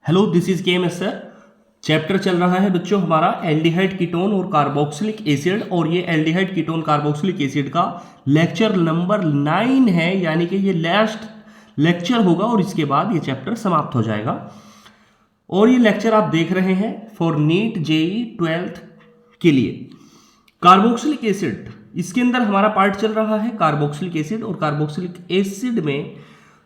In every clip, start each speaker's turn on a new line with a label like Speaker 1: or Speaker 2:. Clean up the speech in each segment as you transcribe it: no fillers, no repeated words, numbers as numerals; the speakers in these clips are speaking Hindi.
Speaker 1: Hello this is KMS sir. Chapter चल रहा है बच्चों हमारा एल्डिहाइड कीटोन और कार्बोक्सिलिक एसिड, और ये एल्डिहाइड कीटोन कार्बोक्सिलिक एसिड का लेक्चर नंबर 9 है, यानी कि ये लास्ट लेक्चर होगा और इसके बाद ये चैप्टर समाप्त हो जाएगा। और ये लेक्चर आप देख रहे हैं फॉर नीट JEE 12th के लिए। कार्बोक्सिलिक एसिड, इसके अंदर हमारा पार्ट चल रहा है कार्बोक्सिलिक एसिड, और कार्बोक्सिलिक एसिड में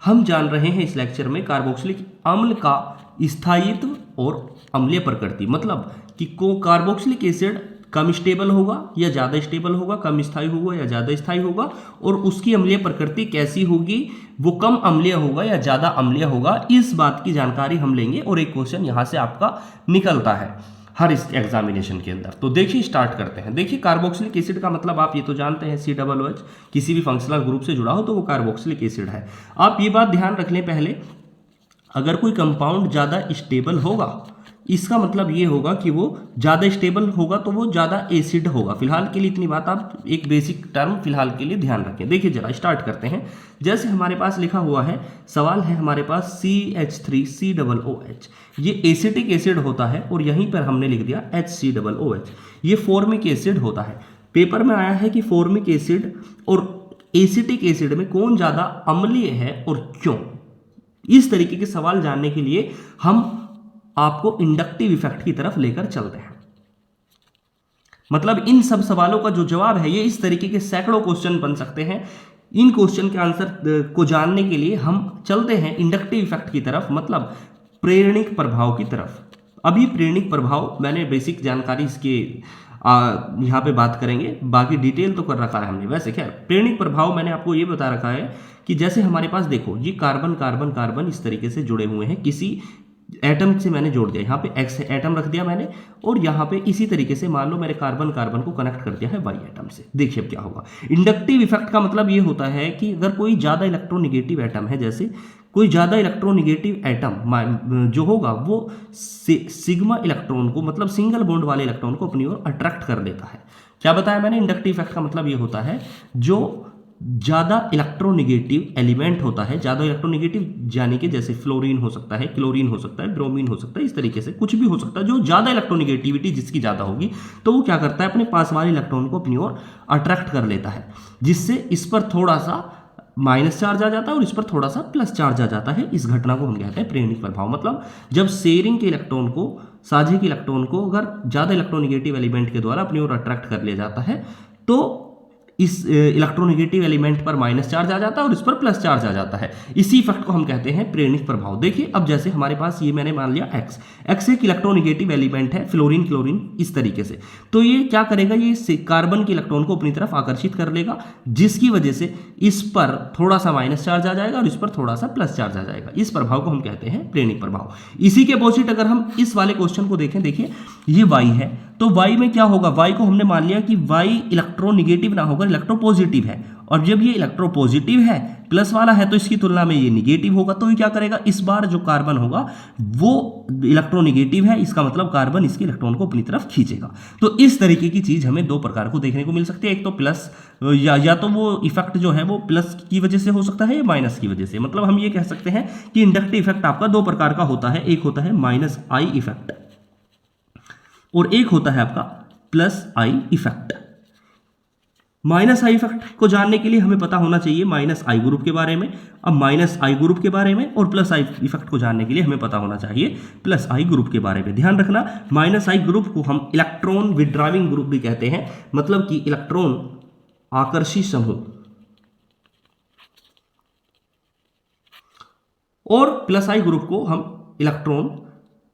Speaker 1: हम जान रहे हैं इस लेक्चर में कार्बोक्सिलिक अम्ल का स्थायित्व और अम्लीय प्रकृति। मतलब कि कार्बोक्सिलिक एसिड कम स्टेबल होगा या ज़्यादा स्टेबल होगा, कम स्थायी होगा या ज़्यादा स्थायी होगा, और उसकी अम्लीय प्रकृति कैसी होगी, वो कम अम्लीय होगा या ज़्यादा अम्लीय होगा, इस बात की जानकारी हम लेंगे। और एक क्वेश्चन यहाँ से आपका निकलता है हर इस एग्जामिनेशन के अंदर। तो देखिए स्टार्ट करते हैं। देखिए कार्बोक्सिलिक एसिड का मतलब आप ये तो जानते हैं COOH, किसी भी फंक्शनल ग्रुप से जुड़ा हो तो वो कार्बोक्सिलिक एसिड है। आप ये बात ध्यान रख लें पहले, अगर कोई कंपाउंड ज़्यादा स्टेबल होगा इसका मतलब ये होगा कि वो ज़्यादा स्टेबल होगा तो वो ज़्यादा एसिड होगा। फिलहाल के लिए इतनी बात आप एक बेसिक टर्म फिलहाल के लिए ध्यान रखें। देखिए जरा स्टार्ट करते हैं। जैसे हमारे पास लिखा हुआ है, सवाल है हमारे पास CH3COOH, ये एसिटिक एसिड होता है और यहीं पर हमने लिख दिया HCOOH, ये फॉर्मिक एसिड होता है। पेपर में आया है कि फॉर्मिक एसिड और एसिटिक एसिड में कौन ज़्यादा अम्लीय है और क्यों। इस तरीके के सवाल जानने के लिए हम आपको इंडक्टिव इफेक्ट की तरफ लेकर चलते हैं। मतलब इन सब सवालों का जो जवाब है ये इस तरीके के सैकड़ों क्वेश्चन बन सकते हैं। इन क्वेश्चन के आंसर को जानने के लिए हम चलते हैं इंडक्टिव इफेक्ट की तरफ, मतलब प्रेरणिक प्रभाव की तरफ। अभी प्रेरणिक प्रभाव मैंने बेसिक जानकारी इसके यहाँ पे बात करेंगे, बाकी डिटेल तो कर रखा है हमने। वैसे खैर प्रेरणिक प्रभाव मैंने आपको ये बता रखा है कि जैसे हमारे पास देखो ये कार्बन कार्बन कार्बन इस तरीके से जुड़े हुए हैं, किसी एटम से मैंने जोड़ दिया, यहाँ पे X एटम रख दिया मैंने, और यहाँ पे इसी तरीके से मान लो मैंने कार्बन कार्बन को कनेक्ट कर दिया है Y एटम से। देखिए अब क्या होगा। इंडक्टिव इफेक्ट का मतलब ये होता है कि अगर कोई ज़्यादा इलेक्ट्रोनिगेटिव एटम है, जैसे कोई ज़्यादा इलेक्ट्रोनिगेटिव एटम जो होगा वो सिग्मा इलेक्ट्रॉन को, मतलब सिंगल बॉन्ड वाले इलेक्ट्रॉन को अपनी ओर अट्रैक्ट कर लेता है। क्या बताया मैंने? इंडक्टिव इफेक्ट का मतलब ये होता है जो ज़्यादा इलेक्ट्रोनिगेटिव एलिमेंट होता है, ज़्यादा इलेक्ट्रोनिगेटिव यानी कि जैसे फ्लोरीन हो सकता है, क्लोरीन हो सकता है, ब्रोमीन हो सकता है, इस तरीके से कुछ भी हो सकता है। जो ज़्यादा इलेक्ट्रोनिगेटिविटी जिसकी ज़्यादा होगी तो वो क्या करता है, अपने पास वाले इलेक्ट्रॉन को अपनी ओर अट्रैक्ट कर लेता है, जिससे इस पर थोड़ा सा माइनस चार्ज आ जाता है और इस पर थोड़ा सा प्लस चार्ज आ जाता है। इस घटना को हम कहते हैं प्रेरणिक प्रभाव। मतलब जब शेयरिंग के इलेक्ट्रॉन को, साझे के इलेक्ट्रॉन को अगर ज़्यादा इलेक्ट्रोनिगेटिव एलिमेंट के द्वारा अपनी ओर अट्रैक्ट कर लिया जाता है तो इस इलेक्ट्रोनिगेटिव एलिमेंट पर माइनस चार्ज आ जाता है और इस पर प्लस चार्ज आ जाता है। इसी इफेक्ट को हम कहते हैं प्रेरणिक प्रभाव। देखिए अब जैसे हमारे पास ये मैंने मान लिया X एक इलेक्ट्रोनिगेटिव एलिमेंट है, फ्लोरीन क्लोरीन इस तरीके से, तो ये क्या करेगा, ये कार्बन के इलेक्ट्रॉन को अपनी तरफ आकर्षित कर लेगा, जिसकी वजह से इस पर थोड़ा सा माइनस चार्ज आ जाएगा और इस पर थोड़ा सा प्लस चार्ज आ जाएगा। इस प्रभाव को हम कहते हैं प्रेरणिक प्रभाव। इसी के अपोजिट अगर हम इस वाले क्वेश्चन को देखें, देखिए ये Y है, तो Y में क्या होगा, Y को हमने मान लिया कि Y इलेक्ट्रोनिगेटिव ना होकर इलेक्ट्रोपॉजिटिव है, और जब ये इलेक्ट्रोपॉजिटिव है प्लस वाला है तो इसकी तुलना में ये निगेटिव होगा। तो ये क्या करेगा, इस बार जो कार्बन होगा वो इलेक्ट्रोनिगेटिव है, इसका मतलब कार्बन इसके इलेक्ट्रॉन को अपनी तरफ खींचेगा। तो इस तरीके की चीज हमें दो प्रकार को देखने को मिल सकती है। एक तो प्लस या तो वो इफेक्ट जो है वो प्लस की वजह से हो सकता है या माइनस की वजह से। मतलब हम ये कह सकते हैं कि इंडक्टिव इफेक्ट आपका दो प्रकार का होता है, एक होता है -I इफेक्ट और एक होता है आपका +I इफेक्ट। -I इफेक्ट को जानने के लिए हमें पता होना चाहिए -I ग्रुप के बारे में, अब -I ग्रुप के बारे में, और +I इफेक्ट को जानने के लिए हमें पता होना चाहिए +I ग्रुप के बारे में। ध्यान रखना -I ग्रुप को हम इलेक्ट्रॉन विड्राविंग ग्रुप भी कहते हैं, मतलब कि इलेक्ट्रॉन आकर्षी समूह, और +I ग्रुप को हम इलेक्ट्रॉन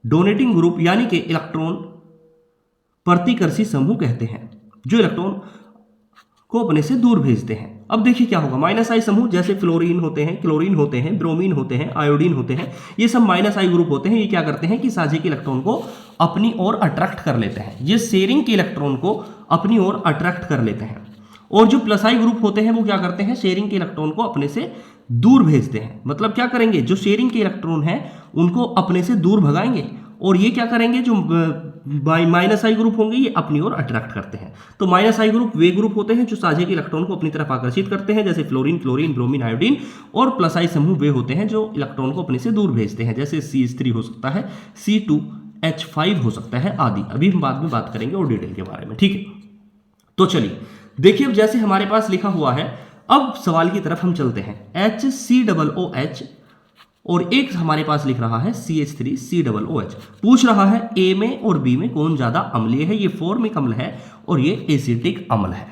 Speaker 1: डोनेटिंग ग्रुप यानी कि इलेक्ट्रॉन प्रतिकर्षी समूह कहते हैं, जो इलेक्ट्रॉन को अपने से दूर भेजते हैं। अब देखिए क्या होगा, -I समूह जैसे फ्लोरीन होते हैं, क्लोरीन होते हैं, ब्रोमीन होते हैं, आयोडीन होते हैं, ये सब -I ग्रुप होते हैं। ये क्या करते हैं कि साझे के इलेक्ट्रॉन को अपनी ओर अट्रैक्ट कर लेते हैं, ये शेयरिंग के इलेक्ट्रॉन को अपनी ओर अट्रैक्ट कर लेते हैं। और जो +I ग्रुप होते हैं वो क्या करते हैं, शेयरिंग के इलेक्ट्रॉन को अपने से दूर भेजते हैं। मतलब क्या करेंगे, जो शेयरिंग के इलेक्ट्रॉन है उनको अपने से दूर भगाएंगे, और ये क्या करेंगे, जो माइनस आई ग्रुप होंगे ये अपनी ओर अट्रैक्ट करते हैं। तो माइनस आई ग्रुप वे ग्रुप होते हैं जो साझे के इलेक्ट्रॉन को अपनी तरफ आकर्षित करते हैं, जैसे फ्लोरीन, क्लोरीन, ब्रोमीन, आयोडीन। और प्लस आई समूह वे होते हैं जो इलेक्ट्रॉन को अपने से दूर भेजते हैं, जैसे CH3 हो सकता है, C2H5 हो सकता है आदि। अभी हम बाद में बात करेंगे और डिटेल के बारे में, ठीक है। तो चलिए देखिए, अब जैसे हमारे पास लिखा हुआ है, अब सवाल की तरफ हम चलते हैं। HCOOH और एक हमारे पास लिख रहा है CH3COOH। पूछ रहा है ए में और बी में कौन ज्यादा अम्लीय है। ये फॉर्मिक अम्ल है और ये एसिटिक अम्ल है।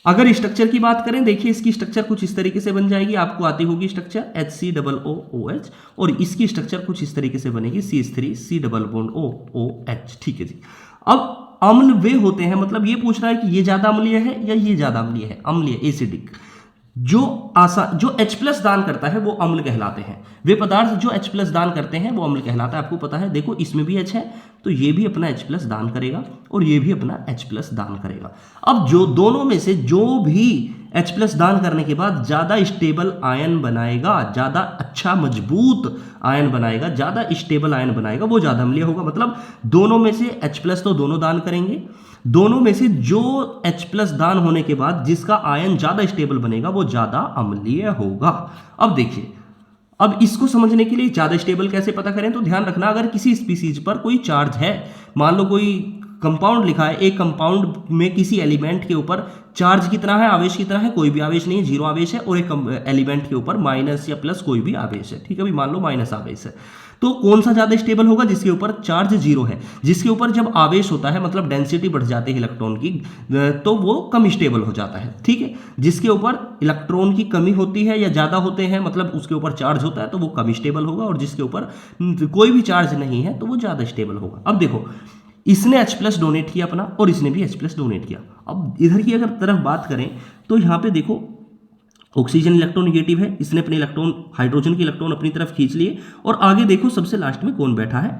Speaker 1: अगर स्ट्रक्चर की बात करें, देखिए इसकी स्ट्रक्चर कुछ इस तरीके से बन जाएगी, आपको आती होगी स्ट्रक्चर HCOOH, और इसकी स्ट्रक्चर कुछ इस तरीके से बनेगी CH3COOH, ठीक है जी। अब अम्ल वे होते हैं, मतलब ये पूछ रहा है कि ये ज्यादा अम्लीय है या ये ज्यादा अम्लीय है, अम्लीय एसिडिक। जो H+ दान करता है वो अम्ल कहलाते हैं। वे पदार्थ जो H+ दान करते हैं वो अम्ल कहलाता है। आपको पता है, देखो इसमें भी H है तो ये भी अपना H+ दान करेगा और ये भी अपना H+ दान करेगा। अब जो दोनों में से जो भी H+ दान करने के बाद ज्यादा स्टेबल आयन बनाएगा, ज्यादा अच्छा मजबूत आयन बनाएगा, ज्यादा स्टेबल आयन बनाएगा, वो ज्यादा अम्लीय होगा। मतलब दोनों में से H+ तो दोनों दान करेंगे, दोनों में से जो H+ दान होने के बाद जिसका आयन ज्यादा स्टेबल बनेगा वो ज्यादा अम्लीय होगा। अब देखिए, अब इसको समझने के लिए ज्यादा स्टेबल कैसे पता करें, तो ध्यान रखना, अगर किसी स्पीसीज पर कोई चार्ज है, मान लो कोई कंपाउंड लिखा है, एक कंपाउंड में किसी एलिमेंट के ऊपर चार्ज कितना है, आवेश कितना है, कोई भी आवेश नहीं है, 0 आवेश है, और एक एलिमेंट के ऊपर माइनस या प्लस कोई भी आवेश है, ठीक है, अभी मान लो माइनस आवेश है, तो कौन सा ज्यादा स्टेबल होगा, जिसके ऊपर चार्ज 0 है। जिसके ऊपर जब आवेश होता है, मतलब डेंसिटी बढ़ जाती है इलेक्ट्रॉन की, तो वो कम स्टेबल हो जाता है, ठीक है। जिसके ऊपर इलेक्ट्रॉन की कमी होती है या ज्यादा होते हैं, मतलब उसके ऊपर चार्ज होता है, तो वो कम स्टेबल होगा, और जिसके ऊपर कोई भी चार्ज नहीं है तो वो ज्यादा स्टेबल होगा। अब देखो, इसने H+ डोनेट किया अपना और इसने भी H+ डोनेट किया। अब इधर की अगर तरफ बात करें तो यहाँ पे देखो, ऑक्सीजन इलेक्ट्रोनिगेटिव है, इसने अपने इलेक्ट्रॉन, हाइड्रोजन के इलेक्ट्रॉन अपनी तरफ खींच लिए, और आगे देखो सबसे लास्ट में कौन बैठा है,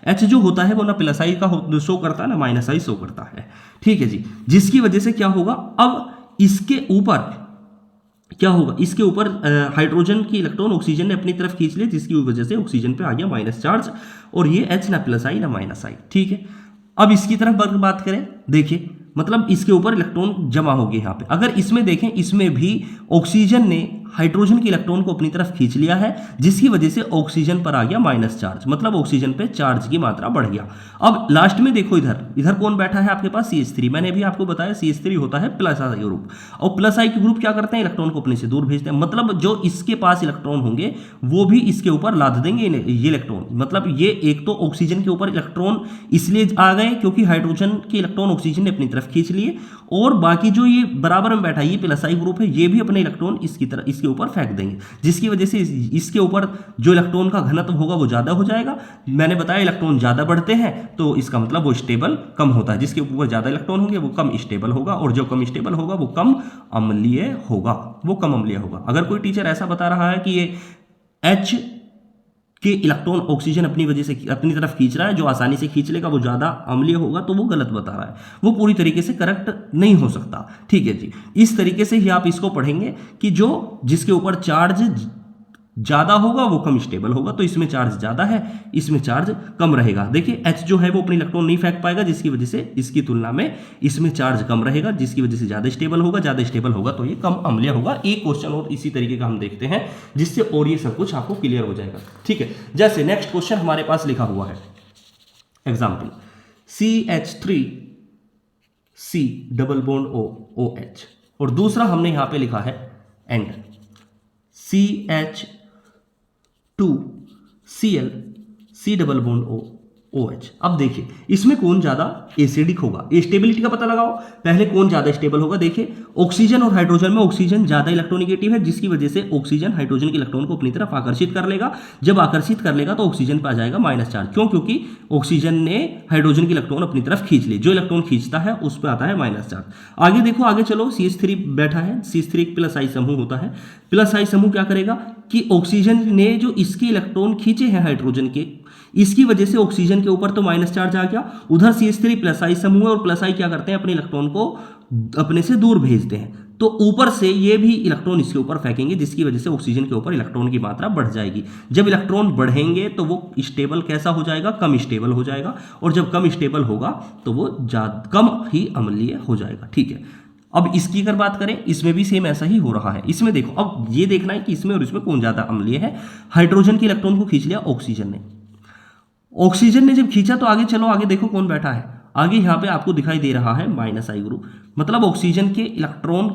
Speaker 1: H जो होता है वो ना प्लस आई का शो करता है ना माइनस आई शो करता है, ठीक है जी। जिसकी वजह से क्या होगा, अब इसके ऊपर क्या होगा, इसके ऊपर हाइड्रोजन की इलेक्ट्रॉन ऑक्सीजन ने अपनी तरफ खींच लिया, जिसकी वजह से ऑक्सीजन पे आ गया माइनस चार्ज, और ये H ना प्लस आई ना माइनस आई, ठीक है। अब इसकी तरफ बात करें, देखिए मतलब इसके ऊपर इलेक्ट्रॉन जमा हो गए यहाँ पे। अगर इसमें देखें, इसमें भी ऑक्सीजन ने हाइड्रोजन के इलेक्ट्रॉन को अपनी तरफ खींच लिया है, जिसकी वजह से ऑक्सीजन पर आ गया माइनस चार्ज, मतलब ऑक्सीजन पे चार्ज की मात्रा बढ़ गया। अब लास्ट में देखो, इधर कौन बैठा है आपके पास, CH3। मैंने अभी आपको बताया CH3 होता है प्लस आई ग्रुप, और प्लस आई ग्रुप क्या करते हैं, इलेक्ट्रॉन को अपने से दूर भेजते हैं। मतलब जो इसके पास इलेक्ट्रॉन होंगे वो भी इसके ऊपर लाद देंगे ये इलेक्ट्रॉन। मतलब ये एक तो ऑक्सीजन के ऊपर इलेक्ट्रॉन इसलिए आ गए क्योंकि हाइड्रोजन के इलेक्ट्रॉन ऑक्सीजन ने अपनी तरफ खींच लिए, और बाकी जो ये बराबर में बैठा है, ये प्लस आई ग्रुप है, ये भी अपने इलेक्ट्रॉन इसके ऊपर फेंक देंगे, जिसकी वजह से इसके ऊपर जो इलेक्ट्रॉन का घनत्व होगा वो ज्यादा हो जाएगा। मैंने बताया इलेक्ट्रॉन ज्यादा बढ़ते हैं तो इसका मतलब वो स्टेबल कम होता है, जिसके ऊपर ज्यादा इलेक्ट्रॉन होंगे वो कम स्टेबल होगा, और जो कम स्टेबल होगा वो कम अम्लीय होगा, अगर कोई टीचर ऐसा बता रहा है कि ये H कि इलेक्ट्रॉन ऑक्सीजन अपनी तरफ खींच रहा है, जो आसानी से खींच लेगा वो ज्यादा अम्लीय होगा, तो वो गलत बता रहा है, वो पूरी तरीके से करेक्ट नहीं हो सकता, ठीक है जी। इस तरीके से ही आप इसको पढ़ेंगे कि जिसके ऊपर चार्ज ज्यादा होगा वो कम स्टेबल होगा, तो इसमें चार्ज ज्यादा है, इसमें चार्ज कम रहेगा। देखिए H जो है वो अपनी इलेक्ट्रॉन नहीं फेंक पाएगा, जिसकी वजह से इसकी तुलना में इसमें चार्ज कम रहेगा, जिसकी वजह से ज्यादा स्टेबल होगा तो ये कम अम्लीय होगा। एक क्वेश्चन और इसी तरीके का हम देखते हैं, जिससे और ये सब कुछ आपको क्लियर हो जाएगा, ठीक है। जैसे नेक्स्ट क्वेश्चन हमारे पास लिखा हुआ है, एग्जाम्पल CH3C OOH, और दूसरा हमने यहां पे लिखा है एंड CH2ClCOOH। अब देखिए इसमें कौन ज्यादा एसिडिक होगा, स्टेबिलिटी का पता लगाओ। पहले कौन ज्यादा स्टेबल होगा, देखिए ऑक्सीजन और हाइड्रोजन में ऑक्सीजन ज्यादा इलेक्ट्रोनिगेटिव है, जिसकी वजह से ऑक्सीजन हाइड्रोजन के इलेक्ट्रॉन को अपनी तरफ आकर्षित कर लेगा। जब आकर्षित कर लेगा तो ऑक्सीजन पर आ जाएगा माइनस चार्ज, क्यों, क्योंकि ऑक्सीजन ने हाइड्रोजन के इलेक्ट्रॉन अपनी तरफ खींच लिए, जो इलेक्ट्रॉन खींचता है उस पर आता है माइनस चार्ज। आगे देखो, आगे चलो, CH3 बैठा है, CH3 एक प्लस आई समूह होता है। प्लस आई समूह क्या करेगा कि ऑक्सीजन ने जो इसके इलेक्ट्रॉन खींचे हैं हाइड्रोजन के, इसकी वजह से ऑक्सीजन के ऊपर तो माइनस चार्ज आ गया, उधर CH3 प्लस आई समूह है, और प्लस आई क्या करते हैं, अपने इलेक्ट्रॉन को अपने से दूर भेजते हैं, तो ऊपर से ये भी इलेक्ट्रॉन इसके ऊपर फेंकेंगे, जिसकी वजह से ऑक्सीजन के ऊपर इलेक्ट्रॉन की मात्रा बढ़ जाएगी। जब इलेक्ट्रॉन बढ़ेंगे तो वो स्टेबल कैसा हो जाएगा, कम स्टेबल हो जाएगा, और जब कम स्टेबल होगा तो वो कम ही अम्लीय हो जाएगा। ठीक है, अब इसकी अगर बात करें, इसमें भी सेम ऐसा ही हो रहा है। इसमें देखो, अब ये देखना है कि इसमें और इसमें कौन ज्यादा अम्लीय है। हाइड्रोजन के इलेक्ट्रॉन को खींच लिया ऑक्सीजन ने, ऑक्सीजन ने जब खींचा तो आगे चलो, आगे देखो कौन बैठा है। आगे यहाँ पे आपको दिखाई दे रहा है माइनस आई ग्रुप, मतलब ऑक्सीजन के इलेक्ट्रॉन,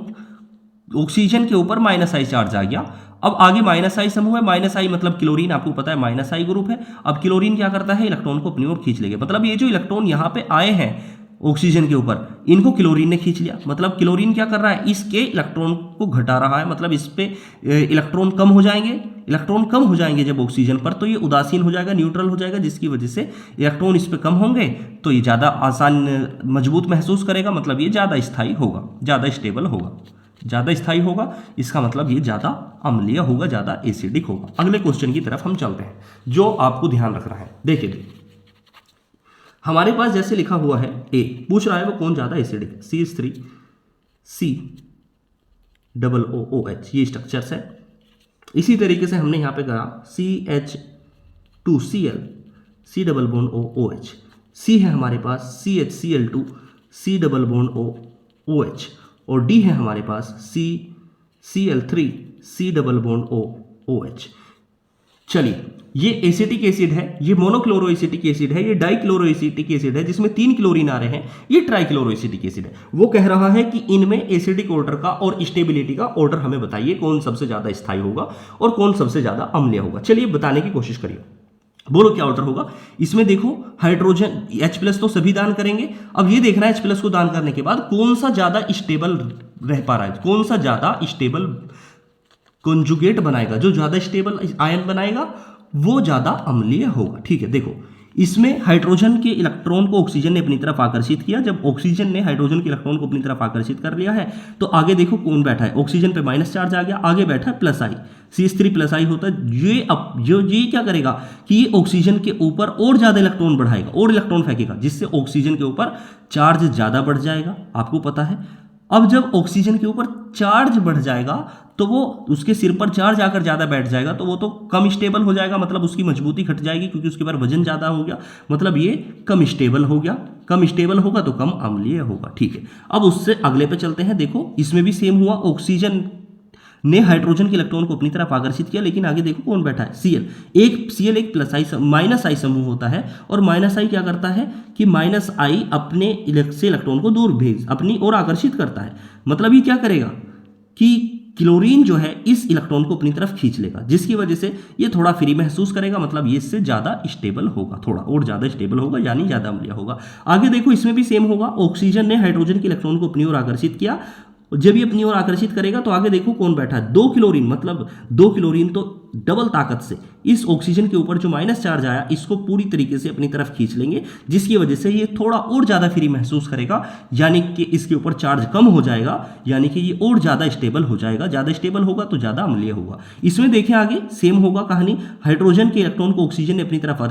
Speaker 1: ऑक्सीजन के ऊपर माइनस आई चार्ज आ गया। अब आगे माइनस आई समूह है, माइनस आई मतलब क्लोरीन, आपको पता है माइनस आई ग्रुप है। अब क्लोरीन क्या करता है, इलेक्ट्रॉन को अपनी ओर खींच लेगा। मतलब ये जो इलेक्ट्रॉन यहाँ पे आए हैं ऑक्सीजन के ऊपर, इनको क्लोरीन ने खींच लिया। मतलब क्लोरीन क्या कर रहा है, इसके इलेक्ट्रॉन को घटा रहा है, मतलब इस पे इलेक्ट्रॉन कम हो जाएंगे। इलेक्ट्रॉन कम हो जाएंगे जब ऑक्सीजन पर, तो ये उदासीन हो जाएगा, न्यूट्रल हो जाएगा, जिसकी वजह से इलेक्ट्रॉन इस पे कम होंगे तो ये ज़्यादा आसान मजबूत महसूस करेगा, मतलब ये ज़्यादा स्थायी होगा, ज़्यादा स्टेबल होगा, ज़्यादा स्थायी होगा। इसका मतलब ये ज़्यादा अम्लीय होगा, ज़्यादा एसिडिक होगा। अगले क्वेश्चन की तरफ हम चलते हैं, जो आपको ध्यान रखना है। देखिए हमारे पास जैसे लिखा हुआ है, ए पूछ रहा है वो कौन ज़्यादा एसिडिक है, CH3COOH, ये स्ट्रक्चर्स है। इसी तरीके से हमने यहाँ पे कहा CH2Cl, C double bond OH, C है हमारे पास CHCl2, C double bond OH, और D है हमारे पास CCl3, C double bond OH। चलिए, ये एसिटिक एसिड है, ये मोनोक्लोरो एसिटिक एसिड है, ये डाइक्लोरो एसिटिक एसिड है जिसमें 3 क्लोरीन आ रहे हैं, ये ट्राइक्लोरो एसिटिक एसिड है। वो कह रहा है कि इनमें एसिडिक ऑर्डर का और स्टेबिलिटी का ऑर्डर हमें बताइए, कौन सबसे ज्यादा स्थायी होगा और कौन सबसे ज्यादा अम्लीय होगा। चलिए बताने की कोशिश करिए, बोलो क्या ऑर्डर होगा। इसमें देखो हाइड्रोजन H+ तो सभी दान करेंगे। अब ये देखना है H+ को दान करने के बाद कौन सा ज्यादा स्टेबल रह पा रहा है, कौन सा ज्यादा स्टेबल कॉन्जुगेट बनाएगा, जो ज्यादा स्टेबल आयन बनाएगा वो ज्यादा अम्लीय होगा। ठीक है, देखो इसमें हाइड्रोजन के इलेक्ट्रॉन को ऑक्सीजन ने अपनी तरफ आकर्षित किया। जब ऑक्सीजन ने हाइड्रोजन के इलेक्ट्रॉन को अपनी तरफ आकर्षित कर लिया है तो आगे देखो कौन बैठा है, ऑक्सीजन पे माइनस चार्ज आ गया, आगे बैठा है प्लस आई, CH3+ होता है। ये क्या करेगा कि ये ऑक्सीजन के ऊपर और ज्यादा इलेक्ट्रॉन बढ़ाएगा और इलेक्ट्रॉन फेंकेगा, जिससे ऑक्सीजन के ऊपर चार्ज ज्यादा बढ़ जाएगा, आपको पता है। अब जब ऑक्सीजन के ऊपर चार्ज बढ़ जाएगा तो वो उसके सिर पर चार्ज आकर ज्यादा बैठ जाएगा, तो वो तो कम स्टेबल हो जाएगा, मतलब उसकी मजबूती घट जाएगी क्योंकि उसके ऊपर वजन ज्यादा हो गया, मतलब ये कम स्टेबल हो गया। कम स्टेबल होगा तो कम अम्लीय होगा। ठीक है, अब उससे अगले पे चलते हैं। देखो इसमें भी सेम हुआ, ऑक्सीजन ने हाइड्रोजन के इलेक्ट्रॉन को अपनी तरफ आकर्षित किया, लेकिन आगे देखो कौन बैठा है, Cl। Cl एक प्लस आई माइनस आई समूह होता है, और माइनस आई क्या करता है कि माइनस आई अपने से इलेक्ट्रॉन को दूर भेज अपनी ओर आकर्षित करता है। मतलब ये क्या करेगा कि क्लोरीन जो है इस इलेक्ट्रॉन को अपनी तरफ खींच लेगा, जिसकी वजह से ये थोड़ा फ्री महसूस करेगा, मतलब ये इससे ज्यादा स्टेबल होगा, थोड़ा और ज्यादा स्टेबल होगा, यानी ज्यादा अम्लीय होगा। आगे देखो इसमें भी सेम होगा, ऑक्सीजन ने हाइड्रोजन के इलेक्ट्रॉन को अपनी ओर आकर्षित किया, जब ये अपनी ओर आकर्षित करेगा तो आगे देखो कौन बैठा है, 2 क्लोरीन, मतलब 2 क्लोरीन तो डबल ताकत से इस ऑक्सीजन के ऊपर जो माइनस चार्ज आया इसको पूरी तरीके से अपनी तरफ खींच लेंगे, जिसकी वजह से ये थोड़ा और ज्यादा फ्री महसूस करेगा, यानी कि इसके ऊपर चार्ज कम हो जाएगा, यानी कि ये और ज्यादा स्टेबल हो जाएगा। ज्यादा स्टेबल होगा तो ज्यादा अम्लीय होगा। इसमें देखें आगे सेम होगा कहानी, हाइड्रोजन के इलेक्ट्रॉन को ऑक्सीजन ने अपनी तरफ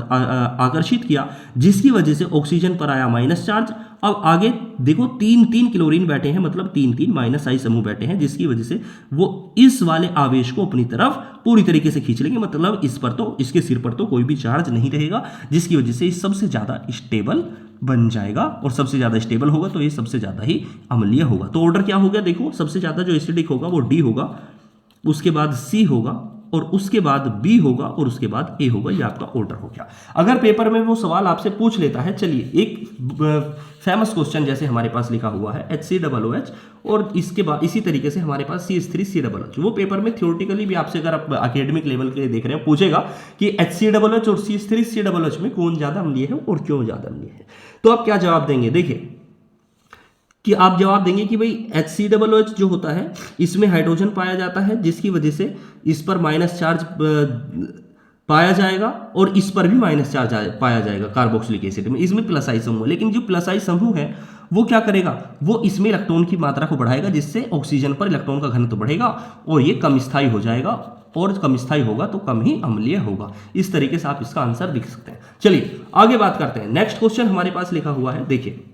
Speaker 1: आकर्षित किया, जिसकी वजह से ऑक्सीजन पर आया माइनस चार्ज। अब आगे देखो 3 क्लोरीन बैठे हैं, मतलब 3 माइनस आई समूह बैठे हैं, जिसकी वजह से वो इस वाले आवेश को अपनी तरफ पूरी तरीके से खींच लेंगे, मतलब इस पर तो, इसके सिर पर तो कोई भी चार्ज नहीं रहेगा, जिसकी वजह से ये सबसे ज्यादा स्टेबल बन जाएगा, और सबसे ज्यादा स्टेबल होगा तो ये सबसे ज्यादा ही अम्लीय होगा। तो ऑर्डर क्या हो गया, देखो सबसे ज्यादा जो एसिडिक होगा वो D होगा, उसके बाद C होगा, और उसके बाद B होगा, और उसके बाद A होगा। ये आपका ऑर्डर हो गया। अगर पेपर में वो सवाल आपसे पूछ लेता है, चलिए एक फेमस क्वेश्चन जैसे हमारे पास लिखा हुआ है HCOOH, और इसके बाद इसी तरीके से हमारे पास CH3COOH, वो पेपर में थियोरेटिकली भी आपसे, अगर आप एकेडमिक लेवल के लिए देख रहे हैं, पूछेगा कि HCOOH और CH3COOH में कौन ज्यादा अम्लीय है और क्यों ज्यादा अम्लीय है। तो आप क्या जवाब देंगे, देखिए कि आप जवाब देंगे कि भाई HCOOH जो होता है इसमें हाइड्रोजन पाया जाता है, जिसकी वजह से इस पर माइनस चार्ज पाया जाएगा, और इस पर भी माइनस चार्ज पाया जाएगा कार्बोक्सिलिक एसिड में। इसमें प्लस आई समूह, लेकिन जो प्लस आई समूह है वो क्या करेगा, वो इसमें इलेक्ट्रॉन की मात्रा को बढ़ाएगा, जिससे ऑक्सीजन पर इलेक्ट्रॉन का घनत्व बढ़ेगा और ये कम स्थायी हो जाएगा, और कम स्थायी होगा तो कम ही अम्लीय होगा। इस तरीके से आप इसका आंसर लिख सकते हैं। चलिए आगे बात करते हैं। नेक्स्ट क्वेश्चन हमारे पास लिखा हुआ है, देखिए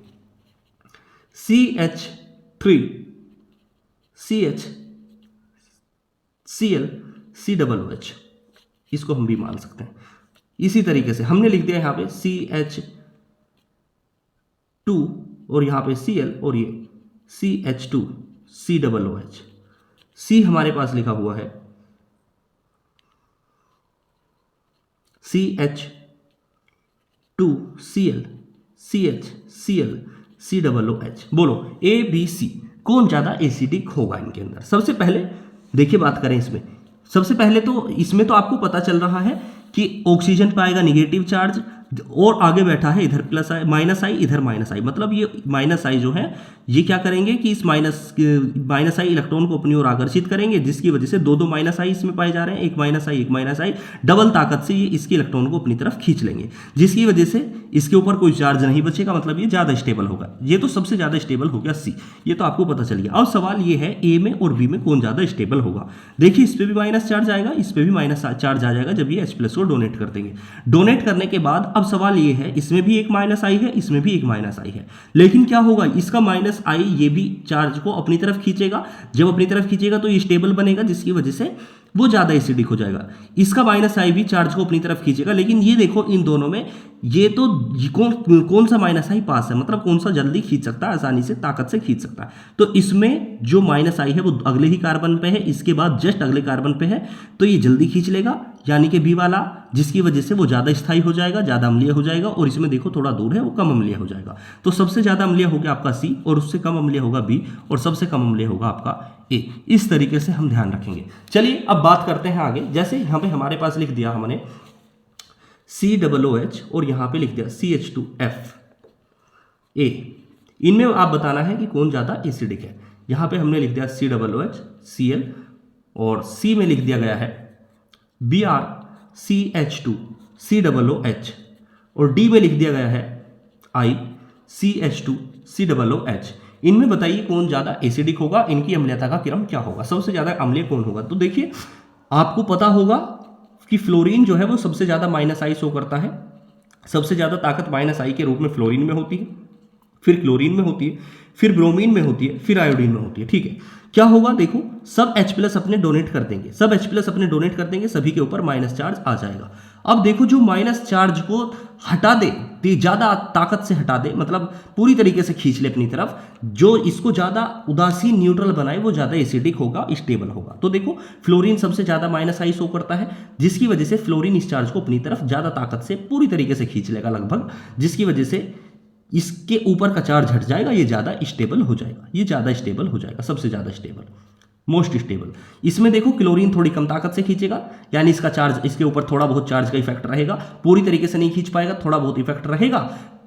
Speaker 1: CH3 CH Cl COOH, इसको हम भी मान सकते हैं। इसी तरीके से हमने लिख दिया यहाँ पे CH2 और यहाँ पे Cl और ये CH2 COOH। C हमारे पास लिखा हुआ है CH2 Cl CH Cl COOH। बोलो A B C कौन ज़्यादा एसिडिक होगा इनके अंदर। सबसे पहले देखिए बात करें इसमें, सबसे पहले तो इसमें तो आपको पता चल रहा है कि ऑक्सीजन पाएगा निगेटिव चार्ज और आगे बैठा है इधर प्लस आई माइनस आई, इधर माइनस आई, मतलब ये माइनस आई जो है ये क्या करेंगे कि इस माइनस आई इलेक्ट्रॉन को अपनी ओर आकर्षित करेंगे, जिसकी वजह से दो दो माइनस आई इसमें पाए जा रहे हैं, एक माइनस आई डबल ताकत से ये इसके इलेक्ट्रॉन को अपनी तरफ खींच लेंगे, जिसकी वजह से इसके ऊपर कोई चार्ज नहीं बचेगा, मतलब ये ज़्यादा स्टेबल होगा। ये तो सबसे ज़्यादा स्टेबल हो गया सी, ये तो आपको पता चल गया। अब सवाल ये है ए में और बी में कौन ज़्यादा स्टेबल होगा। देखिए इस पर भी माइनस चार्ज आएगा, इस पर भी माइनस चार्ज आ जाएगा जब ये H+ को डोनेट कर देंगे। डोनेट करने के बाद अब सवाल ये है, इसमें भी एक माइनस आई है, इसमें भी एक माइनस आई है, लेकिन क्या होगा, इसका माइनस आई ये भी चार्ज को अपनी तरफ खींचेगा, जब अपनी तरफ खींचेगा तो ये स्टेबल बनेगा, जिसकी वजह से वो ज़्यादा एसिडिक हो जाएगा। इसका माइनस आई भी चार्ज को अपनी तरफ खींचेगा, लेकिन ये देखो इन दोनों में ये तो कौन सा माइनस आई पास है, मतलब कौन सा जल्दी खींच सकता है, आसानी से ताकत से खींच सकता है। तो इसमें जो माइनस आई है वो अगले ही कार्बन पे है, इसके बाद जस्ट अगले कार्बन पे है, तो ये जल्दी खींच लेगा, यानी कि बी वाला, जिसकी वजह से वो ज़्यादा स्थायी हो जाएगा, ज़्यादा अम्लीय हो जाएगा। और इसमें देखो थोड़ा दूर है वो कम अम्लीय हो जाएगा। तो सबसे ज़्यादा अम्लीय हो गया आपका सी, और उससे कम अम्लीय होगा बी, और सबसे कम अम्लीय होगा आपका ए। इस तरीके से हम ध्यान रखेंगे। चलिए अब बात करते हैं आगे। जैसे यहाँ पे हमारे पास लिख दिया हमने COOH और यहाँ पे लिख दिया CH2F A। इनमें आप बताना है कि कौन ज़्यादा एसिडिक है। यहाँ पे हमने लिख दिया COOH Cl, और C में लिख दिया गया है Br CH2 COOH, और D में लिख दिया गया है I CH2 COOH। इनमें बताइए कौन ज़्यादा एसिडिक होगा, इनकी अम्लीयता का क्रम क्या होगा, सबसे ज़्यादा अम्लीय कौन होगा। तो देखिए आपको पता होगा कि फ्लोरीन जो है वो सबसे ज़्यादा माइनस आई शो करता है, सबसे ज़्यादा ताकत माइनस आई के रूप में फ्लोरीन में होती है, फिर क्लोरीन में होती है, फिर ब्रोमीन में होती है, फिर आयोडीन में होती है। ठीक है, क्या होगा, देखो सब H+ अपने डोनेट कर देंगे, सब H+ अपने डोनेट कर देंगे, सभी के ऊपर माइनस चार्ज आ जाएगा। अब देखो जो माइनस चार्ज को हटा दे, ज़्यादा ताकत से हटा दे, मतलब पूरी तरीके से खींच ले अपनी तरफ, जो इसको ज़्यादा उदासीन न्यूट्रल बनाए वो ज़्यादा एसिडिक होगा, स्टेबल होगा। तो देखो फ्लोरीन सबसे ज़्यादा माइनस आई शो करता है, जिसकी वजह से फ्लोरीन इस चार्ज को अपनी तरफ ज़्यादा ताकत से पूरी तरीके से खींच लेगा लगभग, जिसकी वजह से इसके ऊपर का चार्ज हट जाएगा, ये ज़्यादा स्टेबल हो जाएगा, ये ज़्यादा स्टेबल हो जाएगा, सबसे ज़्यादा स्टेबल, मोस्ट स्टेबल। इसमें देखो क्लोरीन थोड़ी कम ताकत से खींचेगा, यानी इसका चार्ज, इसके ऊपर थोड़ा बहुत चार्ज का इफेक्ट रहेगा, पूरी तरीके से नहीं खींच पाएगा, थोड़ा बहुत इफेक्ट रहेगा,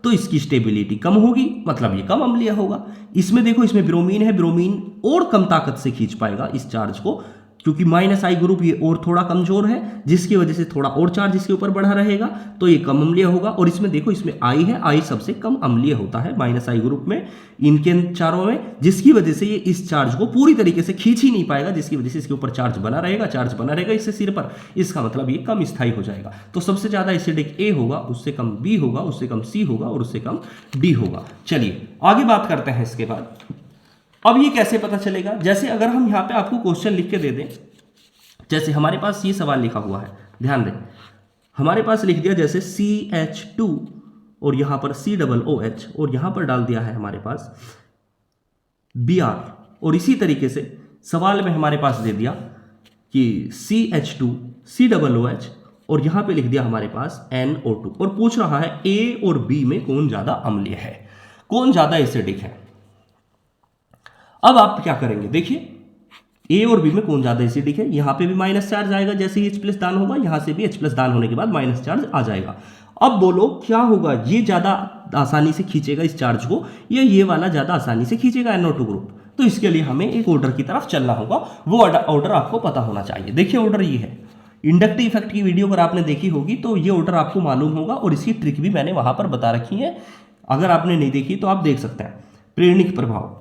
Speaker 1: तो इसकी स्टेबिलिटी कम होगी, मतलब ये कम अम्लीय होगा। इसमें देखो इसमें ब्रोमीन है, ब्रोमीन और कम ताकत से खींच पाएगा इस चार्ज को, क्योंकि माइनस आई ग्रुप ये और थोड़ा कमजोर है, जिसकी वजह से थोड़ा और चार्ज इसके ऊपर बढ़ा रहेगा, तो ये कम अम्लीय होगा। और इसमें देखो इसमें आई है, आई सबसे कम अम्लीय होता है माइनस आई ग्रुप में, इनके चारों में, जिसकी वजह से ये इस चार्ज को पूरी तरीके से खींच ही नहीं पाएगा, जिसकी वजह से इसके ऊपर चार्ज बना रहेगा, चार्ज बना रहेगा इससे सिर पर, इसका मतलब ये कम स्थायी हो जाएगा। तो सबसे ज्यादा एसिडिक ए होगा, उससे कम बी होगा, उससे कम सी होगा, और उससे कम डी होगा। चलिए आगे बात करते हैं इसके बाद। अब ये कैसे पता चलेगा, जैसे अगर हम यहाँ पे आपको क्वेश्चन लिख के दे दें, जैसे हमारे पास ये सवाल लिखा हुआ है, ध्यान दें, हमारे पास लिख दिया जैसे CH2 और यहां पर COOH, और यहां पर डाल दिया है हमारे पास Br, और इसी तरीके से सवाल में हमारे पास दे दिया कि CH2 COOH, और यहां पे लिख दिया हमारे पास NO2, और पूछ रहा है A और B में कौन ज्यादा अम्लीय है, कौन ज्यादा एसिडिक है। अब आप क्या करेंगे, देखिए ए और बी में कौन ज्यादा एसिडिक है, यहां पे भी माइनस चार्ज आएगा, जैसे ही H+ दान होगा, यहां से भी H+ दान होने के बाद माइनस चार्ज आ जाएगा। अब बोलो क्या होगा, ये ज्यादा आसानी से खींचेगा इस चार्ज को, या ये वाला ज्यादा आसानी से खींचेगा NO2 ग्रुप। तो इसके लिए हमें एक ऑर्डर की तरफ चलना होगा, वो ऑर्डर आपको पता होना चाहिए। देखिए ऑर्डर ये है, इंडक्टिव इफेक्ट की वीडियो अगर आपने देखी होगी तो ये ऑर्डर आपको मालूम होगा, और इसकी ट्रिक भी मैंने वहां पर बता रखी है, अगर आपने नहीं देखी तो आप देख सकते हैं। प्रेरणिक प्रभाव,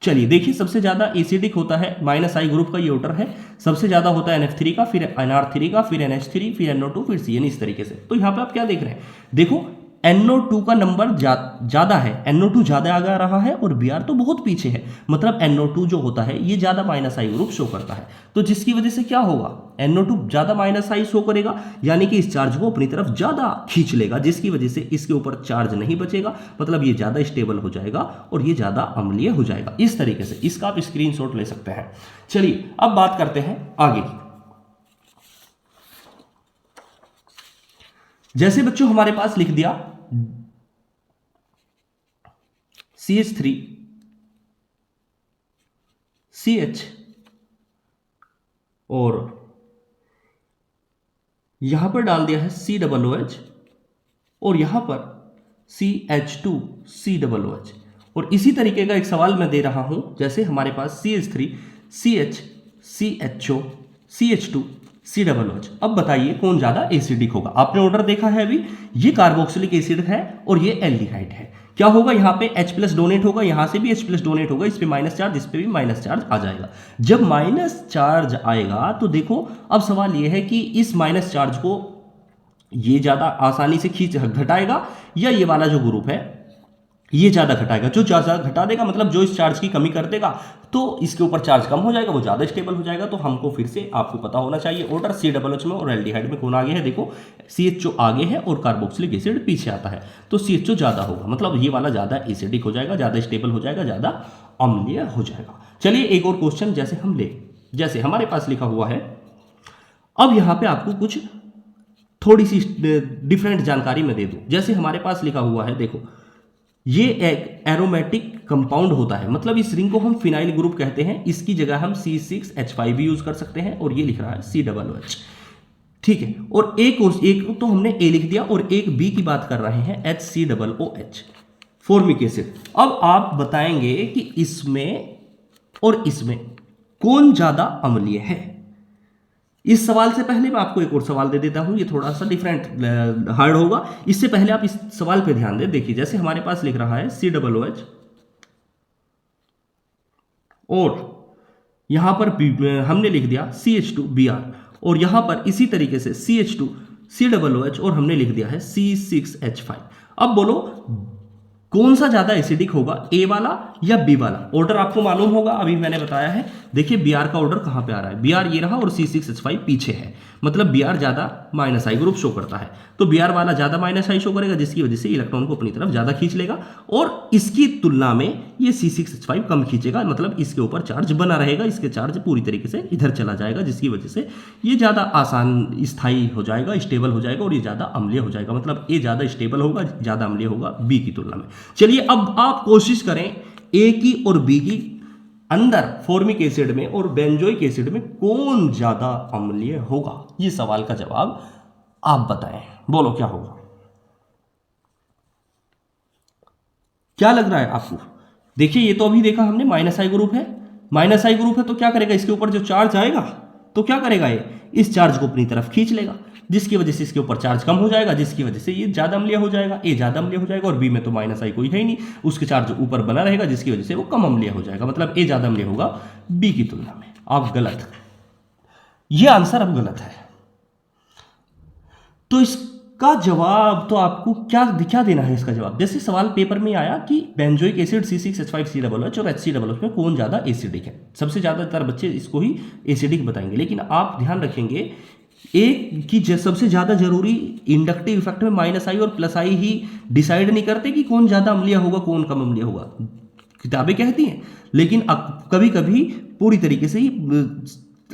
Speaker 1: चलिए देखिए सबसे ज्यादा एसिडिक होता है माइनस आई ग्रुप का, ये ऑर्डर है, सबसे ज्यादा होता है NF3 का, फिर NR3 का, फिर NH3, फिर NO2, फिर CN, इस तरीके से। तो यहाँ पे आप क्या देख रहे हैं, देखो NO2 का नंबर ज्यादा है, NO2 ज्यादा आगे आ रहा है और Br तो बहुत पीछे है, मतलब NO2 जो होता है ये ज्यादा माइनस आई ग्रुप शो करता है। तो जिसकी वजह से क्या होगा, NO2 ज्यादा माइनस आई शो करेगा, यानी कि इस चार्ज को अपनी तरफ ज्यादा खींच लेगा, जिसकी वजह से इसके ऊपर चार्ज नहीं बचेगा, मतलब ये ज्यादा स्टेबल हो जाएगा और ये ज्यादा अम्लीय हो जाएगा। इस तरीके से इसका आप स्क्रीनशॉट ले सकते हैं। चलिए अब बात करते हैं आगे। जैसे बच्चों हमारे पास लिख दिया CH3 CH और यहां पर डाल दिया है COOH और यहां पर CH2COOH। और इसी तरीके का एक सवाल मैं दे रहा हूं, जैसे हमारे पास CH3 CH CHO CH2 COOH। अब बताइए कौन ज्यादा एसिडिक होगा। आपने ऑर्डर देखा है अभी, ये कार्बोक्सिलिक एसिड है और ये एल्डिहाइड है। क्या होगा, यहाँ पे H+ डोनेट होगा, यहां से भी H+ डोनेट होगा, इस पे माइनस चार्ज, इस पे भी माइनस चार्ज आ जाएगा। जब माइनस चार्ज आएगा तो देखो अब सवाल यह है कि इस माइनस चार्ज को ये ज्यादा आसानी से खींच घटाएगा या ये वाला जो ग्रुप है ये ज्यादा घटाएगा। जो ज्यादा घटा देगा मतलब जो इस चार्ज की कमी कर देगा तो इसके ऊपर चार्ज कम हो जाएगा, वो ज्यादा स्टेबल हो जाएगा। तो हमको फिर से आपको पता होना चाहिए ऑर्डर COOH में और एल्डिहाइड में कौन आगे है। देखो CHO आगे है और कार्बोक्सिलिक एसिड पीछे आता है, तो CHO ज्यादा होगा, मतलब ये वाला ज्यादा एसिडिक हो जाएगा, ज्यादा स्टेबल हो जाएगा, ज्यादा अम्लीय हो जाएगा। चलिए एक और क्वेश्चन जैसे हम ले, जैसे हमारे पास लिखा हुआ है, अब यहां पे आपको कुछ थोड़ी सी डिफरेंट जानकारी मैं दे दूं। जैसे हमारे पास लिखा हुआ है, देखो ये एक एरोमेटिक कंपाउंड होता है, मतलब इस रिंग को हम फिनाइल ग्रुप कहते हैं, इसकी जगह हम C6H5 भी यूज कर सकते हैं और ये लिख रहा है COOH, ठीक है। और एक तो हमने A लिख दिया और एक B की बात कर रहे हैं HCOOH फॉर्मिक एसिड। अब आप बताएंगे कि इसमें और इसमें कौन ज्यादा अम्लीय है। इस सवाल से पहले मैं आपको एक और सवाल दे देता हूं, ये थोड़ा सा डिफरेंट हार्ड होगा, इससे पहले आप इस सवाल पे ध्यान दें। देखिए जैसे हमारे पास लिख रहा है COOH और यहां पर हमने लिख दिया CH2Br और यहां पर इसी तरीके से CH2COOH और हमने लिख दिया है C6H5। अब बोलो कौन सा ज्यादा एसिडिक होगा, ए वाला या बी वाला। ऑर्डर आपको मालूम होगा, अभी मैंने बताया है। देखिए Br का ऑर्डर कहां पे आ रहा है, Br ये रहा और C6H5 पीछे है, मतलब Br ज्यादा माइनस आई ग्रुप शो करता है, तो Br वाला ज्यादा माइनस आई शो करेगा, जिसकी वजह से इलेक्ट्रॉन को अपनी तरफ ज्यादा खींच लेगा और इसकी तुलना में ये C6H5 कम खींचेगा, मतलब इसके ऊपर चार्ज बना रहेगा, इसके चार्ज पूरी तरीके से इधर चला जाएगा, जिसकी वजह से ये ज्यादा आसान स्थायी हो जाएगा, स्टेबल हो जाएगा और ये ज्यादा अम्लीय हो जाएगा, मतलब ए ज्यादा स्टेबल होगा, ज्यादा अम्लीय होगा बी की तुलना में। चलिए अब आप कोशिश करें ए की और बी की अंदर फॉर्मिक एसिड में और बेंजोइक एसिड में कौन ज्यादा अम्लीय होगा। ये सवाल का जवाब आप बताएं, बोलो क्या होगा, क्या लग रहा है आपको। देखिए ये तो अभी देखा हमने माइनस आई ग्रुप है, माइनस आई ग्रुप है तो क्या करेगा, इसके ऊपर जो चार्ज आएगा तो क्या करेगा, ये इस चार्ज को अपनी तरफ खींच लेगा, जिसकी वजह से इसके ऊपर चार्ज कम हो जाएगा, जिसकी वजह से ये ज्यादा अम्लीय हो जाएगा, ए ज्यादा अम्लीय हो जाएगा और बी में तो माइनस आई कोई है ही नहीं, उसके चार्ज ऊपर बना रहेगा, जिसकी वजह से वो कम अम्लीय हो जाएगा, मतलब ए ज्यादा अम्लीय होगा बी की तुलना में। आप गलत, ये आंसर अब गलत है। तो इसका जवाब तो आपको क्या देना है इसका जवाब। जैसे सवाल पेपर में आया कि बेंजोइक एसिड C6H5COOH और HCOOH में कौन ज्यादा एसिडिक है, सबसे ज्यादातर बच्चे इसको ही एसिडिक बताएंगे, लेकिन आप ध्यान रखेंगे एक की सबसे ज्यादा जरूरी इंडक्टिव इफेक्ट में माइनस आई और प्लस आई ही डिसाइड नहीं करते कि कौन ज्यादा अम्लीय होगा कौन कम अम्लीय होगा, किताबें कहती हैं, लेकिन कभी कभी पूरी तरीके से ही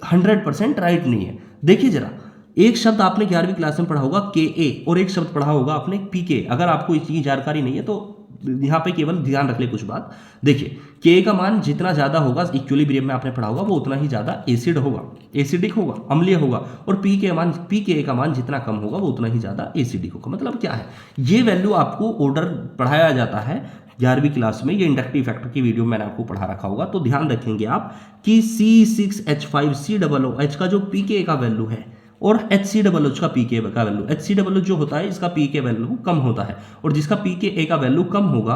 Speaker 1: 100% राइट नहीं है। देखिए जरा, एक शब्द आपने 11वीं क्लास में पढ़ा होगा Ka और एक शब्द पढ़ा होगा आपने Pk। अगर आपको इसकी जानकारी नहीं है तो यहाँ पे केवल ध्यान रख ले कुछ बात। देखिए Ka का मान जितना ज्यादा होगा, इक्विलिब्रियम में आपने पढ़ा होगा, वो उतना ही ज्यादा एसिड होगा, एसिडिक होगा, अम्लीय होगा, और Pka का मान जितना कम होगा वो उतना ही ज्यादा एसिडिक होगा। मतलब क्या है, ये वैल्यू आपको ऑर्डर पढ़ाया जाता है 11वीं क्लास में, ये इंडक्टिव फैक्टर की वीडियो मैंने आपको पढ़ा रखा होगा, तो ध्यान रखेंगे आप कि C6H5COOH का जो Pka का वैल्यू है और HCOOH का Pka का वैल्यू, HCOOH जो होता है इसका Pka वैल्यू कम होता है और जिसका Pka का वैल्यू कम होगा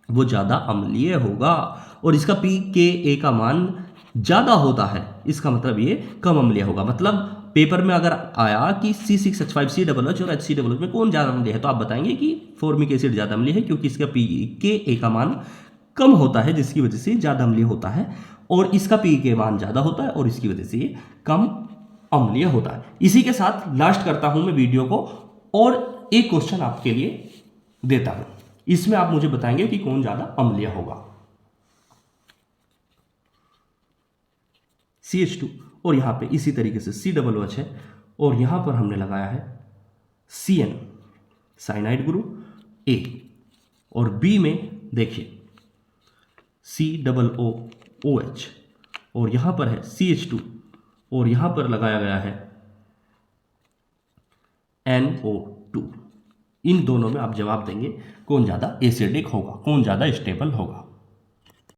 Speaker 1: वो ज्यादा अम्लीय होगा, और इसका Pka का मान ज्यादा होता है इसका मतलब ये कम अम्लीय होगा। मतलब पेपर में अगर आया कि C6H5COOH और HCOOH में कौन ज़्यादा अम्लीय है, तो आप बताएंगे कि फॉर्मिक एसिड ज़्यादा अम्लीय है, क्योंकि इसका pKa का मान कम होता है, जिसकी वजह से ज़्यादा अम्लीय होता है, और इसका pKa मान ज़्यादा होता है और इसकी वजह से ये कम अम्लीय होता है। इसी के साथ लास्ट करता हूं मैं वीडियो को, और एक क्वेश्चन आपके लिए देता हूं, इसमें आप मुझे बताएंगे कि कौन ज़्यादा अम्लीय होगा। CH2 और यहाँ पे इसी तरीके से COOH है, और यहाँ पर हमने लगाया है CN साइनाइड ग्रुप A, और B में देखिए COOH, और यहाँ पर है CH2, और यहाँ पर लगाया गया है NO2। इन दोनों में आप जवाब देंगे कौन ज़्यादा एसिडिक होगा, कौन ज़्यादा स्टेबल होगा।